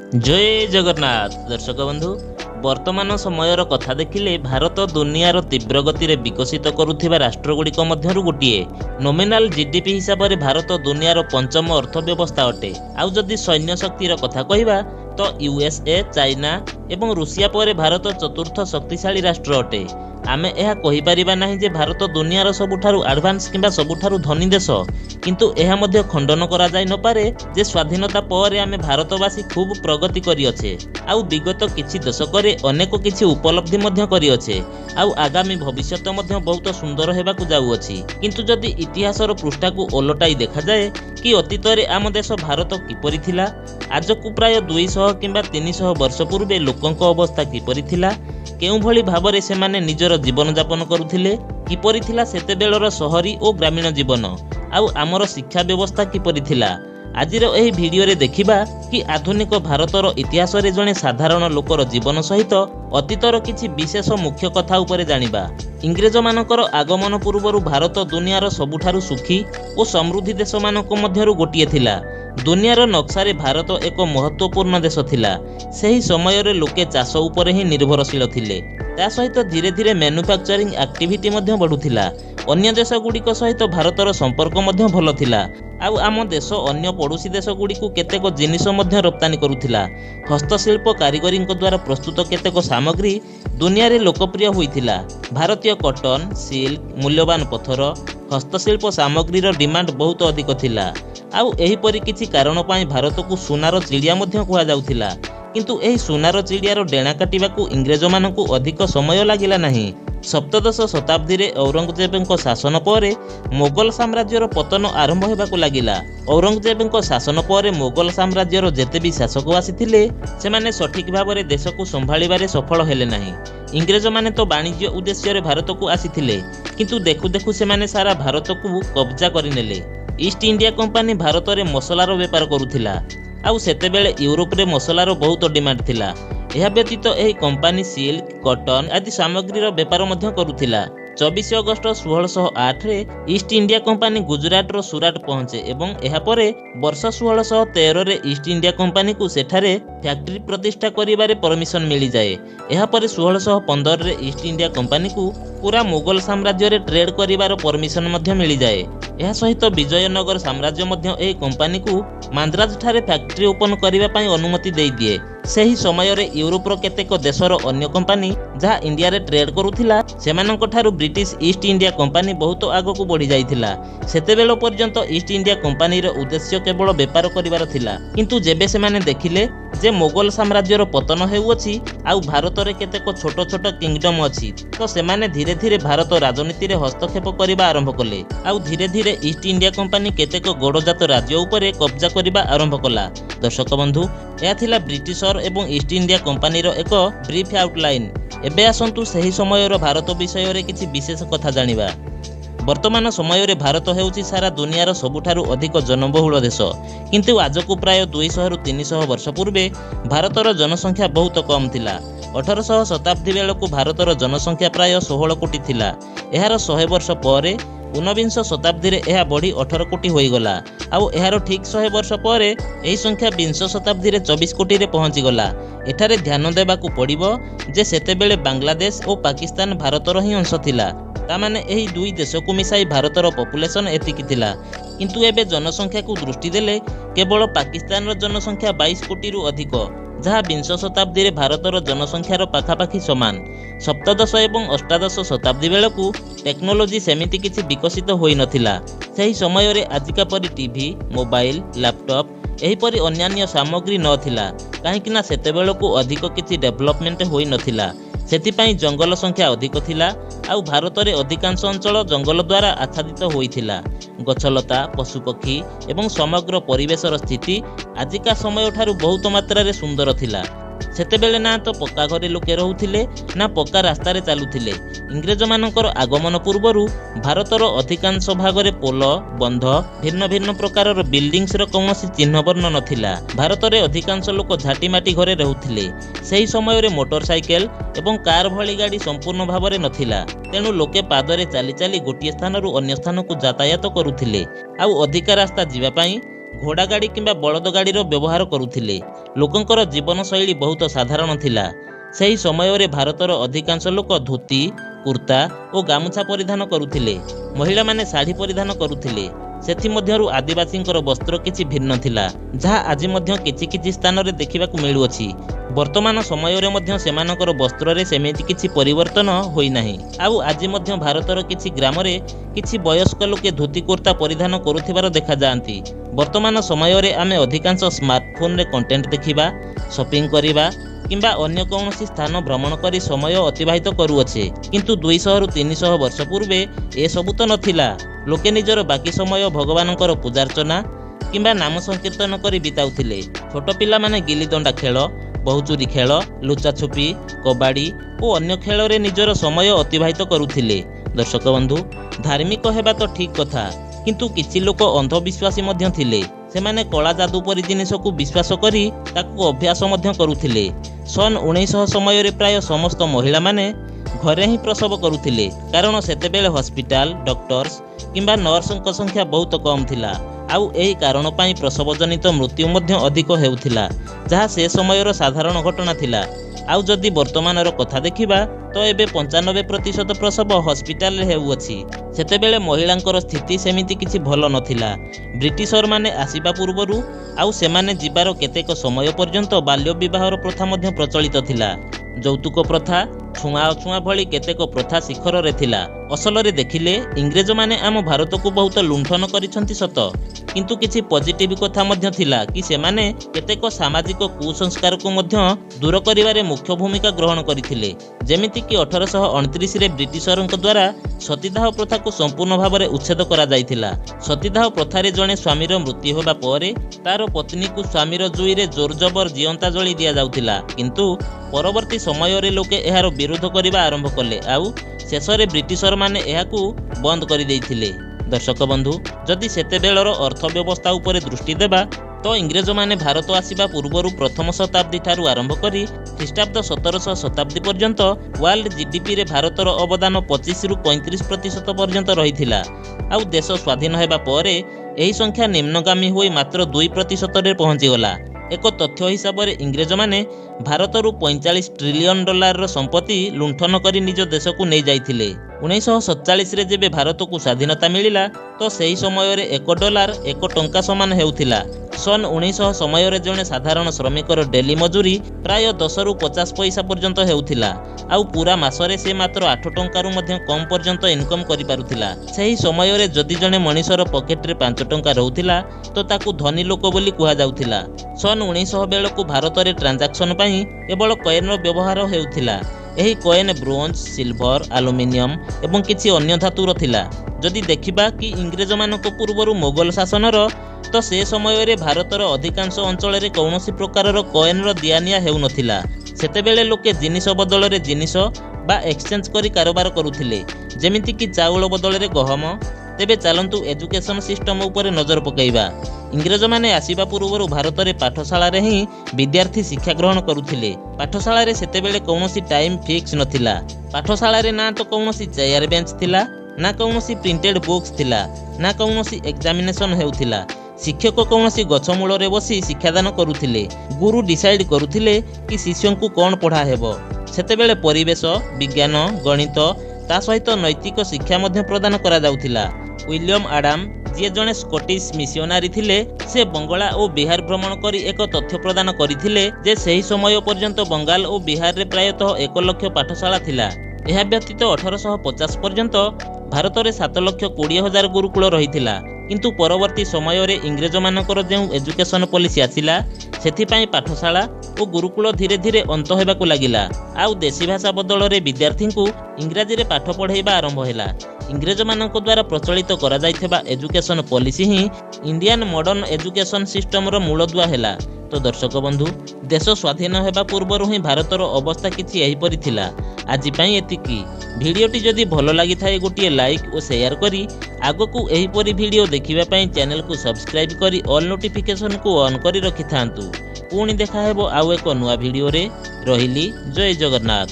जय जगन्नाथ दर्शक बंधु वर्तमान समयर कथा देखिले भारत दुनियार तीव्र गति रे विकसित करुथिबा राष्ट्रगुड़िक मध्यरु गोटिए। नोमिनाल जीडीपी हिसाब से भारत दुनियार पंचम अर्थव्यवस्था अटे। आउ जदि सैन्य शक्तिर कथा कहिबा तो यूएसए, चाइना एवं रूसिया पर भारत चतुर्थ शक्तिशाली राष्ट्र अटे। आमे एहा कहि परिबा नाही जे भारत दुनियार सबुठारु एडवांस किंबा सबुठारु धनी देश, किंतु एहा मध्य खंडन करा जाय न पारे जे स्वाधीनता पर आमे भारतवासी खूब प्रगति करि अछे। आउ विगत किछि दशकरे अनेक किछि उपलब्धि मध्य करि अछे। आउ आगामी भविष्यत मध्य बहुत सुंदर हेबाकु जाउ अछि। किंतु जदि इतिहासर पृष्ठा को ओलटाई देखा जाए कि अतीतरे आम देश भारत किपरि थिला, आजकु प्राय 200 किंबा 300 वर्ष पूर्वे लोकंक अवस्था किपरि थिला, केउ भली भाबरे सेमाने निजर जीवन यापन करुथिले, किपरि थिला सेतेबेलर शहरी और ग्रामीण जीवन, आउ आमर शिक्षा व्यवस्था किपरि थिला। आजिर एही भिडियो रे देखिबा कि आधुनिक भारतर इतिहास रे जणे साधारण लोकर जीवन सहित अतीतर किछि विशेष मुख्य कथा उपरे जानिबा। इंग्रेज मानकर आगमन पूर्वरु भारत दुनियार सबुठारु सुखी और समृद्धि देश मानक मध्यरु गोटिए थिला। दुनियार नक्शारे भारत एक महत्वपूर्ण देश थिला। सही समय रे लोके चाष उपरे ही निर्भरशील थिले। ता सहित धीरे धीरे मैन्युफैक्चरिंग एक्टिविटी मध्य बढ़ुथिला। अन्य देश गुड़िक सहित भारतर संपर्क मध्य भल थिला। आउ आम देश अन्य पड़ोसी देश गुड़िक केतेक जिनिस मध्य रप्तानी करुथिला। हस्तशिल्प कारीगरी द्वारा प्रस्तुत केतेक सामग्री दुनिया रे लोकप्रिय होइथिला। भारतीय कॉटन, सिल्क, मूल्यवान पत्थर, हस्तशिल्प सामग्री डिमांड बहुत अधिक थिला। आउ एहीपरि किछि कारण पाई भारत को सुनार चिड़िया मध्य कुहा जाउथिला। किंतु एही सुनार चिड़ियार डेणा काटिबाकू इंग्रेज मानकू अधिक समय लागिला नाही। सप्तदश शताब्दी रे औरंगजेबଙ୍କ शासन परे मोगल साम्राज्यर पतन आरंभ हेबाकू लागिला। औरंगजेबଙ୍କ शासन परे मोगल साम्राज्यर जेते भी शासक आसीथिले सेमाने सठिक भाबरे देश को संभाळिबारे सफल हेले नाही। इंग्रेज माने तो वाणिज्य उद्देश्य रे भारत को आसीथिले, किंतु देखु देखु सेमाने सारा भारत को कब्जा करिनेले। ईस्ट इंडिया कंपनी भारत रे मसलार बेपार करुथिला। आउ सेतेबेले यूरोप रे मसलार बहुत डिमांड थिला। यह व्यतीत एही कंपनी सिल्क, कॉटन आदि सामग्रीर बेपार मध्य करुथिला। 24 अगस्त 1608 रे ईस्ट इंडिया कंपनी गुजरात रो सुराट पहुंचे एवं एहा परे वर्ष 1613 रे ईस्ट इंडिया कंपनी को सेठारे फैक्ट्री प्रतिष्ठा करिबारे परमिशन मिली जाए। एहा परे 1615 रे ईस्ट इंडिया कंपनी को पूरा मुगल साम्राज्य रे ट्रेड करिबार परमिशन मध्य मिली जाए। एहा सहित विजयनगर साम्राज्य मध्य एही कंपनी को मांद्राज ठारे फैक्ट्री ओपन करिबा पई अनुमति देई दिए। सही समय रे यूरोप रो केतेक देशर अन्य कंपनी जहा इंडिया रे ट्रेड करुथिला सेमानक ठारू ब्रिटिश ईस्ट इंडिया कंपनी बहुत आगो को बढ़ी जाइथिला। सेतेबेल पर्यंत ईस्ट इंडिया कंपनी रो उद्देश्य केवल बेपार करिवार थिला, किंतु जेबे सेमाने देखिले जे मोगल साम्राज्यर पतन हेउअछि आउ भारत रे केतेक छोट छोट किंगडम अछि, तो सेमाने धीरे धीरे भारत राजनीति रे हस्तक्षेप करिबा आरंभ कले। आउ धीरे धीरे ईस्ट इंडिया कंपनी केतेक गड़जात राज्य उपरे कब्जा करिबा आरंभ कला। दर्शक बंधु, यह थिला ब्रिटिशर एवं ईस्ट इंडिया कंपनी रो एक ब्रीफ आउटलाइन। एबे आसंतु सही समय रो भारत विषय रे किछि विशेष कथा जानिबा। वर्तमान समय रे भारत हेउछि सारा दुनियार सबुठारु अधिक जनबहुल देश, किंतु आजकु प्राय 200 रु 300 वर्ष पूर्वे भारतर जनसंख्या बहुत कम थिला। 1800 शताब्दी बेलकु भारतर जनसंख्या प्राय 16 कोटी थिला। एहार 100 वर्ष परे 19 शताब्दी रे एहा बढ़ी 18 कोटी होई गला। आउ एहार ठीक 100 वर्ष परे एही संख्या 20 शताब्दी रे 24 कोटी रे पहुंची गला। एठारे ध्यान देबाकू पड़िबो जे सेतेबेले बांग्लादेश और पाकिस्तान भारतर ही अंश थिला। तामाने एही दुई देश को मिसाई भारतर पॉपुलेशन एतिकी थिला, किंतु एबे जनसंख्या को दृष्टि देले केवल पाकिस्तान रो जनसंख्या 22 कोटी रु अधिक, जहाँ 20 शताब्दी रे भारतर जनसंख्यार पाखापाखि समान। सप्तदश एवं अष्टादश शताब्दी बेलकू टेक्नोलोजी सेमिति किछि विकसित होई नथिला। सही समय रे आजिका परि टीवी, मोबाइल, लैपटॉप एहीपरि अन्यान्य सामग्री नथिला, काहेकि सेतेबेलकू अधिक किछि डेभलपमेंट होई नथिला। सेतिपाई जंगल संख्या अधिक थिला। आउ भारत रे अधिकांश अंचल जंगल द्वारा आच्छादित होइथिला। गछलता, पशुपक्षी एवं समग्र परिवेशर स्थिति आजिका समय ठारू बहुत मात्रा रे सुंदर थिला। सेतेबेले ना तो पक्का घरे लोके रहुथिले ना पक्का रास्ता रे चालुथिले। इंग्रेज मानकर आगमन पूर्वरु भारतर अधिकांश भागरे पोल, बंध, भिन्न भिन्न प्रकारर बिल्डिंग्स र कौनसी चिन्ह वर्ण नथिला। भारत रे अधिकांश लोक झाटीमाटी घरे रहुथिले। सही समय रे मोटरसाइकेल एवं कार भली गाड़ी संपूर्ण भावरे नथिला, तेणु लोके पादरे चाली चाली गोटिए स्थानरु अन्य स्थान को यातायात करुथिले। आउ अधिका रास्ता जीवा पई ଘୋଡ଼ାଗାଡ଼ି କିମ୍ବା ବଳଦ ଗାଡ଼ିର ବ୍ୟବହାର କରୁଥିଲେ। ଲୋକଙ୍କର ଜୀବନଶୈଳୀ ବହୁତ ସାଧାରଣ ଥିଲା। ସେହି ସମୟରେ ଭାରତର ଅଧିକାଂଶ ଲୋକ ଧୋତି, କୁର୍ତ୍ତା ଓ ଗାମୁଛା ପରିଧାନ କରୁଥିଲେ। ମହିଳାମାନେ ଶାଢ଼ୀ ପରିଧାନ କରୁଥିଲେ। ସେଥିମଧ୍ୟରୁ ଆଦିବାସୀଙ୍କର ବସ୍ତ୍ର କିଛି ଭିନ୍ନ ଥିଲା, ଯାହା ଆଜି ମଧ୍ୟ କିଛି କିଛି ସ୍ଥାନରେ ଦେଖିବାକୁ ମିଳୁଅଛି। ବର୍ତ୍ତମାନ ସମୟରେ ମଧ୍ୟ ସେମାନଙ୍କର ବସ୍ତ୍ରରେ ସେମିତି କିଛି ପରିବର୍ତ୍ତନ ହୋଇନାହିଁ। ଆଉ ଆଜି ମଧ୍ୟ ଭାରତର କିଛି ଗ୍ରାମରେ କିଛି ବୟସ୍କ ଲୋକେ ଧୋତି କୁର୍ତ୍ତା ପରିଧାନ କରୁଥିବାର ଦେଖାଯାଆନ୍ତି। ବର୍ତ୍ତମାନ ସମୟରେ ଆମେ ଅଧିକାଂଶ ସ୍ମାର୍ଟଫୋନରେ କଣ୍ଟେଣ୍ଟ ଦେଖିବା, ସପିଂ କରିବା କିମ୍ବା ଅନ୍ୟ କୌଣସି ସ୍ଥାନ ଭ୍ରମଣ କରି ସମୟ ଅତିବାହିତ କରୁଅଛେ। କିନ୍ତୁ 200ରୁ 300 ବର୍ଷ ପୂର୍ବେ ଏସବୁ ତ ନଥିଲା। ଲୋକେ ନିଜର ବାକି ସମୟ ଭଗବାନଙ୍କର ପୂଜାର୍ଚ୍ଚନା କିମ୍ବା ନାମ ସଂକୀର୍ତ୍ତନ କରି ବିତାଉଥିଲେ। ଛୋଟ ପିଲାମାନେ ଗିଲିଦଣ୍ଡା ଖେଳ, ବହୁଚୋରି ଖେଳ, ଲୁଚାଛୁପି, କବାଡ଼ି ଓ ଅନ୍ୟ ଖେଳରେ ନିଜର ସମୟ ଅତିବାହିତ କରୁଥିଲେ। ଦର୍ଶକ ବନ୍ଧୁ, ଧାର୍ମିକ ହେବା ତ ଠିକ୍ କଥା, କିନ୍ତୁ କିଛି ଲୋକ ଅନ୍ଧବିଶ୍ୱାସୀ ମଧ୍ୟ ଥିଲେ। ସେମାନେ କଳା ଯାଦୁ ପରି ଜିନିଷକୁ ବିଶ୍ୱାସ କରି ତାକୁ ଅଭ୍ୟାସ ମଧ୍ୟ କରୁଥିଲେ। ସନ୍ 1900 ସମୟରେ ପ୍ରାୟ ସମସ୍ତ ମହିଳାମାନେ ଘରେ ହିଁ ପ୍ରସବ କରୁଥିଲେ, କାରଣ ସେତେବେଳେ ହସ୍ପିଟାଲ, ଡକ୍ଟର୍ସ କିମ୍ବା ନର୍ସଙ୍କ ସଂଖ୍ୟା ବହୁତ କମ୍ ଥିଲା। ଆଉ ଏହି କାରଣ ପାଇଁ ପ୍ରସବଜନିତ ମୃତ୍ୟୁ ମଧ୍ୟ ଅଧିକ ହେଉଥିଲା, ଯାହା ସେ ସମୟର ସାଧାରଣ ଘଟଣା ଥିଲା। ଆଉ ଯଦି ବର୍ତ୍ତମାନର କଥା ଦେଖିବା ତ ଏବେ 95% ପ୍ରସବ ହସ୍ପିଟାଲରେ ହେଉଅଛି। ସେତେବେଳେ ମହିଳାଙ୍କର ସ୍ଥିତି ସେମିତି କିଛି ଭଲ ନଥିଲା। ବ୍ରିଟିଶରମାନେ ଆସିବା ପୂର୍ବରୁ ଆଉ ସେମାନେ ଯିବାର କେତେକ ସମୟ ପର୍ଯ୍ୟନ୍ତ ବାଲ୍ୟ ବିବାହର ପ୍ରଥା ମଧ୍ୟ ପ୍ରଚଳିତ ଥିଲା। ଯୌତୁକ ପ୍ରଥା, ଛୁଆଁ ଅଛୁଆଁ ଭଳି କେତେକ ପ୍ରଥା ଶିଖରରେ ଥିଲା। ଅସଲରେ ଦେଖିଲେ ଇଂରେଜମାନେ ଆମ ଭାରତକୁ ବହୁତ ଲୁଣ୍ଠନ କରିଛନ୍ତି ସତ, କିନ୍ତୁ କିଛି ପଜିଟିଭ କଥା ମଧ୍ୟ ଥିଲା କି ସେମାନେ କେତେକ ସାମାଜିକ କୁସଂସ୍କାରକୁ ମଧ୍ୟ ଦୂର କରିବାରେ ମୁଖ୍ୟ ଭୂମିକା ଗ୍ରହଣ କରିଥିଲେ। ଯେମିତିକି 1829ରେ ବ୍ରିଟିଶରଙ୍କ ଦ୍ୱାରା ସତୀଦାହ ପ୍ରଥାକୁ ସମ୍ପୂର୍ଣ୍ଣ ଭାବରେ ଉଚ୍ଛେଦ କରାଯାଇଥିଲା। ସତୀଦାହ ପ୍ରଥାରେ ଜଣେ ସ୍ୱାମୀର ମୃତ୍ୟୁ ହେବା ପରେ ତାର ପତ୍ନୀକୁ ସ୍ୱାମୀର ଜୁଇରେ ଜୋରଜବର ଜିଅନ୍ତା ଜଳି ଦିଆଯାଉଥିଲା। କିନ୍ତୁ ପରବର୍ତ୍ତୀ ସମୟରେ ଲୋକେ ଏହାର ବିରୋଧ କରିବା ଆରମ୍ଭ କଲେ, ଆଉ ଶେଷରେ ବ୍ରିଟିଶରମାନେ ଏହାକୁ ବନ୍ଦ କରିଦେଇଥିଲେ। ଦର୍ଶକ ବନ୍ଧୁ, ଯଦି ସେତେବେଳର ଅର୍ଥ ବ୍ୟବସ୍ଥା ଉପରେ ଦୃଷ୍ଟି ଦେବା ତ ଇଂରେଜମାନେ ଭାରତ ଆସିବା ପୂର୍ବରୁ ପ୍ରଥମ ଶତାବ୍ଦୀ ଠାରୁ ଆରମ୍ଭ କରି ଖ୍ରୀଷ୍ଟାବ୍ଦ 1700 ଶତାବ୍ଦୀ ପର୍ଯ୍ୟନ୍ତ ୱାର୍ଲଡ ଜିଡିପିରେ ଭାରତର ଅବଦାନ 25ରୁ 35% ପର୍ଯ୍ୟନ୍ତ ରହିଥିଲା। ଆଉ ଦେଶ ସ୍ୱାଧୀନ ହେବା ପରେ ଏହି ସଂଖ୍ୟା ନିମ୍ନଗାମୀ ହୋଇ ମାତ୍ର 2%ରେ ପହଞ୍ଚିଗଲା। ଏକ ତଥ୍ୟ ହିସାବରେ ଇଂରେଜମାନେ ଭାରତରୁ $45 ଟ୍ରିଲିୟନ ସମ୍ପତ୍ତି ଲୁଣ୍ଠନ କରି ନିଜ ଦେଶକୁ ନେଇଯାଇଥିଲେ। 1947ରେ ଯେବେ ଭାରତକୁ ସ୍ୱାଧୀନତା ମିଳିଲା ତ ସେହି ସମୟରେ $1 1 ଟଙ୍କା ସମାନ ହେଉଥିଲା। ସନ୍ 1900 ସମୟରେ ଜଣେ ସାଧାରଣ ଶ୍ରମିକର ଡେଲି ମଜୁରୀ ପ୍ରାୟ 10ରୁ 50 ପଇସା ପର୍ଯ୍ୟନ୍ତ ହେଉଥିଲା। ଆଉ ପୁରା ମାସରେ ସେ ମାତ୍ର 8 ଟଙ୍କାରୁ ମଧ୍ୟ କମ୍ ପର୍ଯ୍ୟନ୍ତ ଇନକମ୍ କରିପାରୁଥିଲା। ସେହି ସମୟରେ ଯଦି ଜଣେ ମଣିଷର ପକେଟରେ 5 ଟଙ୍କା ରହୁଥିଲା ତ ତାକୁ ଧନୀ ଲୋକ ବୋଲି କୁହାଯାଉଥିଲା। ସନ୍ 1900 ବେଳକୁ ଭାରତରେ ଟ୍ରାଞ୍ଜାକ୍ସନ ପାଇଁ କେବଳ କଏନ୍ର ବ୍ୟବହାର ହେଉଥିଲା। ଏହି କଏନ୍ ବ୍ରୋଞ୍ଜ, ସିଲଭର, ଆଲୁମିନିୟମ ଏବଂ କିଛି ଅନ୍ୟ ଧାତୁର ଥିଲା। ଯଦି ଦେଖିବା କି ଇଂରେଜମାନଙ୍କ ପୂର୍ବରୁ ମୋଗଲ ଶାସନର ତ ସେ ସମୟରେ ଭାରତର ଅଧିକାଂଶ ଅଞ୍ଚଳରେ କୌଣସି ପ୍ରକାରର କଏନ୍ର ଦିଆନିଆ ହେଉନଥିଲା। ସେତେବେଳେ ଲୋକେ ଜିନିଷ ବଦଳରେ ଜିନିଷ ବା ଏକ୍ସଚେଞ୍ଜ କରି କାରବାର କରୁଥିଲେ, ଯେମିତିକି ଚାଉଳ ବଦଳରେ ଗହମ। ତେବେ ଚାଲନ୍ତୁ ଏଜୁକେସନ ସିଷ୍ଟମ ଉପରେ ନଜର ପକାଇବା। ଇଂରେଜମାନେ ଆସିବା ପୂର୍ବରୁ ଭାରତରେ ପାଠଶାଳାରେ ହିଁ ବିଦ୍ୟାର୍ଥୀ ଶିକ୍ଷା ଗ୍ରହଣ କରୁଥିଲେ। ପାଠଶାଳାରେ ସେତେବେଳେ କୌଣସି ଟାଇମ୍ ଫିକ୍ସ ନଥିଲା। ପାଠଶାଳାରେ ନା ତ କୌଣସି ଚେୟାର ବେଞ୍ଚ ଥିଲା, ନା କୌଣସି ପ୍ରିଣ୍ଟେଡ ବୁକ୍ସ ଥିଲା, ନା କୌଣସି ଏକ୍ଜାମିନେସନ ହେଉଥିଲା। ଶିକ୍ଷକ କୌଣସି ଗଛ ମୂଳରେ ବସି ଶିକ୍ଷାଦାନ କରୁଥିଲେ। ଗୁରୁ ଡିସାଇଡ୍ କରୁଥିଲେ କି ଶିଷ୍ୟଙ୍କୁ କ'ଣ ପଢ଼ା ହେବ। ସେତେବେଳେ ପରିବେଶ, ବିଜ୍ଞାନ, ଗଣିତ ତା ସହିତ ନୈତିକ ଶିକ୍ଷା ମଧ୍ୟ ପ୍ରଦାନ କରାଯାଉଥିଲା। ୱିଲିୟମ ଆଡାମ, ଯିଏ ଜଣେ ସ୍କଟିଶ ମିଶନାରୀ ଥିଲେ, ସେ ବଙ୍ଗଳା ଓ ବିହାର ଭ୍ରମଣ କରି ଏକ ତଥ୍ୟ ପ୍ରଦାନ କରିଥିଲେ ଯେ ସେହି ସମୟ ପର୍ଯ୍ୟନ୍ତ ବଙ୍ଗାଲ ଓ ବିହାରରେ ପ୍ରାୟତଃ 1 ଲକ୍ଷ ପାଠଶାଳା ଥିଲା। ଏହା ବ୍ୟତୀତ 1850 ପର୍ଯ୍ୟନ୍ତ ଭାରତରେ 7,20,000 ଗୁରୁକୁଳ ରହିଥିଲା। କିନ୍ତୁ ପରବର୍ତ୍ତୀ ସମୟରେ ଇଂରେଜମାନଙ୍କର ଯେଉଁ ଏଜୁକେସନ ପଲିସି ଆସିଲା, ସେଥିପାଇଁ ପାଠଶାଳା ଓ ଗୁରୁକୁଳ ଧୀରେ ଧୀରେ ଅନ୍ତ ହେବାକୁ ଲାଗିଲା। ଆଉ ଦେଶୀ ଭାଷା ବଦଳରେ ବିଦ୍ୟାର୍ଥୀଙ୍କୁ ଇଂରାଜୀରେ ପାଠ ପଢ଼ାଇବା ଆରମ୍ଭ ହେଲା। ଇଂରେଜମାନଙ୍କ ଦ୍ୱାରା ପ୍ରଚଳିତ କରାଯାଇଥିବା ଏଜୁକେସନ ପଲିସି ହିଁ ଇଣ୍ଡିଆନ ମଡର୍ଣ୍ଣ ଏଜୁକେସନ ସିଷ୍ଟମର ମୂଳଦୁଆ ହେଲା। ତ ଦର୍ଶକ ବନ୍ଧୁ, ଦେଶ ସ୍ୱାଧୀନ ହେବା ପୂର୍ବରୁ ହିଁ ଭାରତର ଅବସ୍ଥା କିଛି ଏହିପରି ଥିଲା। ଆଜି ପାଇଁ ଏତିକି। ଭିଡ଼ିଓଟି ଯଦି ଭଲ ଲାଗିଥାଏ ଗୋଟିଏ ଲାଇକ୍ ଓ ସେୟାର କରି ଆଗକୁ ଏହିପରି ଭିଡ଼ିଓ ଦେଖିବା ପାଇଁ ଚ୍ୟାନେଲକୁ ସବସ୍କ୍ରାଇବ୍ କରି ଅଲ୍ ନୋଟିଫିକେସନକୁ ଅନ୍ କରି ରଖିଥାନ୍ତୁ। ପୁଣି ଦେଖା ହେବ ଆଉ ଏକ ନୂଆ ଭିଡ଼ିଓରେ। ରହିଲି, ଜୟ ଜଗନ୍ନାଥ।